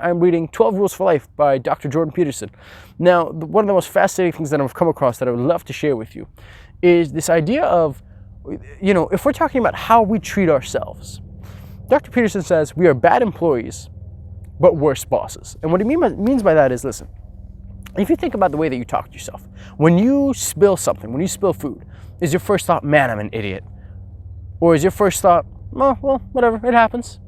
I'm reading 12 Rules for Life by Dr. Jordan Peterson. Now, one of the most fascinating things that I've come across that I would love to share with you is this idea of, if we're talking about how we treat ourselves. Dr. Peterson says we are bad employees, but worse bosses. And what he means by that is, listen, if you think about the way that you talk to yourself, when you spill something, when you spill food, is your first thought, man, I'm an idiot? Or is your first thought, oh, well, whatever, it happens?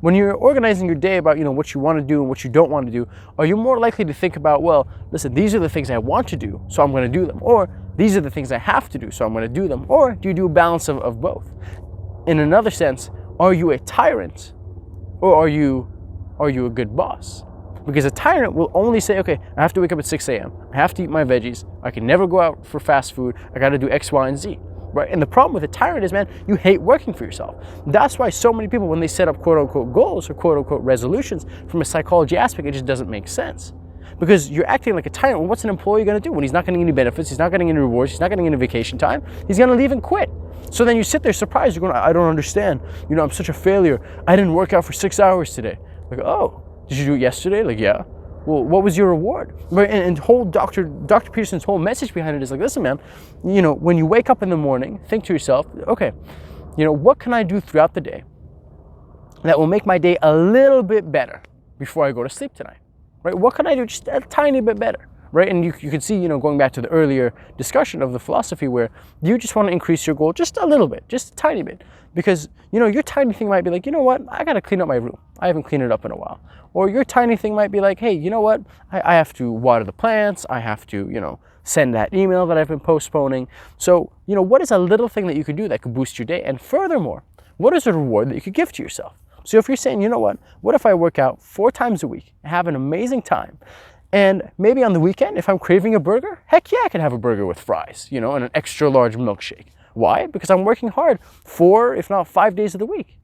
When you're organizing your day about, what you want to do and what you don't want to do, are you more likely to think about, well, listen, these are the things I want to do, so I'm going to do them. Or these are the things I have to do, so I'm going to do them. Or do you do a balance of both? In another sense, are you a tyrant or are you a good boss? Because a tyrant will only say, okay, I have to wake up at 6 a.m. I have to eat my veggies. I can never go out for fast food. I got to do X, Y, and Z. Right? And the problem with a tyrant is, man, you hate working for yourself. That's why so many people, when they set up quote unquote goals or quote unquote resolutions, from a psychology aspect, it just doesn't make sense. Because you're acting like a tyrant. Well, what's an employee going to do when he's not getting any benefits, he's not getting any rewards, he's not getting any vacation time? He's going to leave and quit. So then you sit there surprised. You're going, I don't understand. I'm such a failure. I didn't work out for 6 hours today. Like, oh, did you do it yesterday? Like, yeah. Well, what was your reward? Right? And whole Dr. Peterson's whole message behind it is like, listen, man, when you wake up in the morning, think to yourself, okay, what can I do throughout the day that will make my day a little bit better before I go to sleep tonight? Right? What can I do just a tiny bit better? Right? And you can see, going back to the earlier discussion of the philosophy where you just want to increase your goal just a little bit, just a tiny bit. Because, your tiny thing might be like, what? I got to clean up my room. I haven't cleaned it up in a while. Or your tiny thing might be like, hey, you know what? I have to water the plants. I have to, send that email that I've been postponing. So, what is a little thing that you could do that could boost your day? And furthermore, what is a reward that you could give to yourself? So if you're saying, what if I work out 4 times a week, have an amazing time, and maybe on the weekend, if I'm craving a burger, heck yeah, I can have a burger with fries, and an extra large milkshake. Why? Because I'm working hard 4, if not 5 days of the week.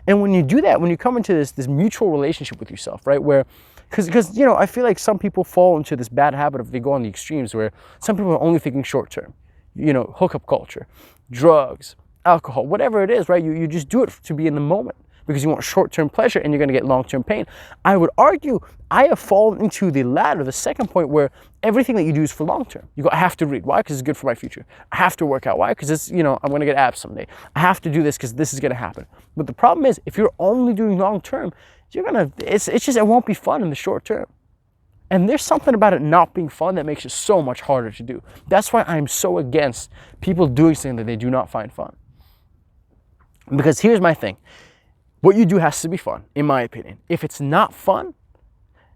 And when you do that, when you come into this mutual relationship with yourself, right, where, because I feel like some people fall into this bad habit of they go on the extremes where some people are only thinking short term, hookup culture, drugs, alcohol, whatever it is, right? You just do it to be in the moment because you want short-term pleasure and you're going to get long-term pain. I would argue I have fallen into the latter, the second point, where everything that you do is for long-term. You go, I have to read. Why? Because it's good for my future. I have to work out. Why? Because it's, I'm going to get abs someday. I have to do this because this is going to happen. But the problem is, if you're only doing long-term, it won't be fun in the short term. And there's something about it not being fun that makes it so much harder to do. That's why I'm so against people doing something that they do not find fun. Because here's my thing. What you do has to be fun, in my opinion. If it's not fun,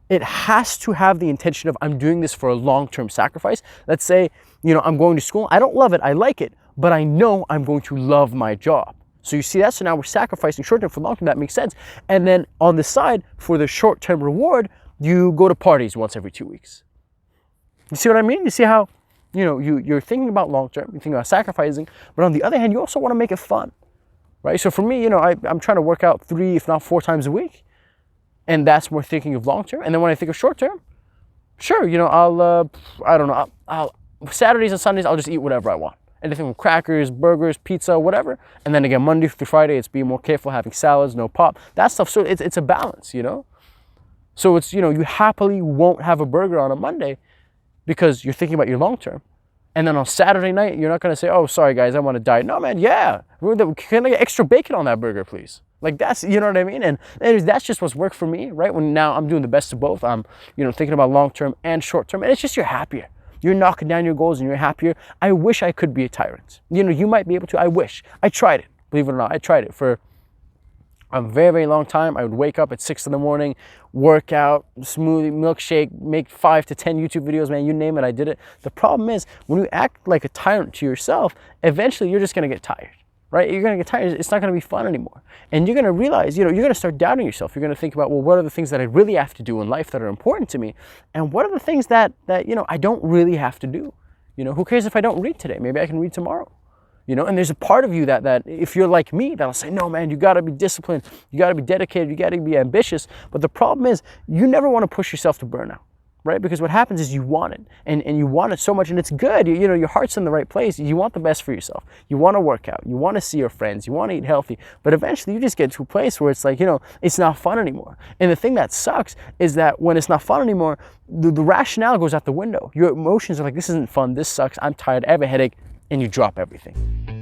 it has to have the intention of, I'm doing this for a long-term sacrifice. Let's say, I'm going to school. I don't love it. I like it. But I know I'm going to love my job. So you see that? So now we're sacrificing short-term for long-term. That makes sense. And then on the side, for the short-term reward, you go to parties once every 2 weeks. You see what I mean? You see how, you're thinking about long-term. You're thinking about sacrificing. But on the other hand, you also want to make it fun. Right? So for me, I'm trying to work out 3, if not 4 times a week. And that's more thinking of long-term. And then when I think of short-term, sure, I'll Saturdays and Sundays, I'll just eat whatever I want. Anything from crackers, burgers, pizza, whatever. And then again, Monday through Friday, it's being more careful, having salads, no pop, that stuff. So it's a balance, So it's, you happily won't have a burger on a Monday because you're thinking about your long-term. And then on Saturday night, you're not going to say, oh, sorry, guys, I want to diet. No, man, yeah. Can I get extra bacon on that burger, please? Like, that's, you know what I mean? And that's just what's worked for me, right? When now I'm doing the best of both. I'm, thinking about long-term and short-term. And it's just you're happier. You're knocking down your goals and you're happier. I wish I could be a tyrant. You might be able to. I wish. I tried it. Believe it or not, I tried it for a very, very long time. I would wake up at 6 in the morning, work out, smoothie, milkshake, make 5 to 10 YouTube videos, man, you name it, I did it. The problem is, when you act like a tyrant to yourself, eventually you're just going to get tired, right? You're going to get tired. It's not going to be fun anymore. And you're going to realize, you're going to start doubting yourself. You're going to think about, well, what are the things that I really have to do in life that are important to me? And what are the things that I don't really have to do? Who cares if I don't read today? Maybe I can read tomorrow. And there's a part of you that if you're like me, that'll say, no, man, you got to be disciplined. You got to be dedicated. You got to be ambitious. But the problem is, you never want to push yourself to burnout. right? Because what happens is you want it, and you want it so much, and it's good. You know, your heart's in the right place. You want the best for yourself. You want to work out. You want to see your friends. You want to eat healthy. But eventually you just get to a place where it's like, you know, it's not fun anymore. And the thing that sucks is that when it's not fun anymore, the rationale goes out the window. Your emotions are like, this isn't fun. This sucks. I'm tired. I have a headache. And you drop everything.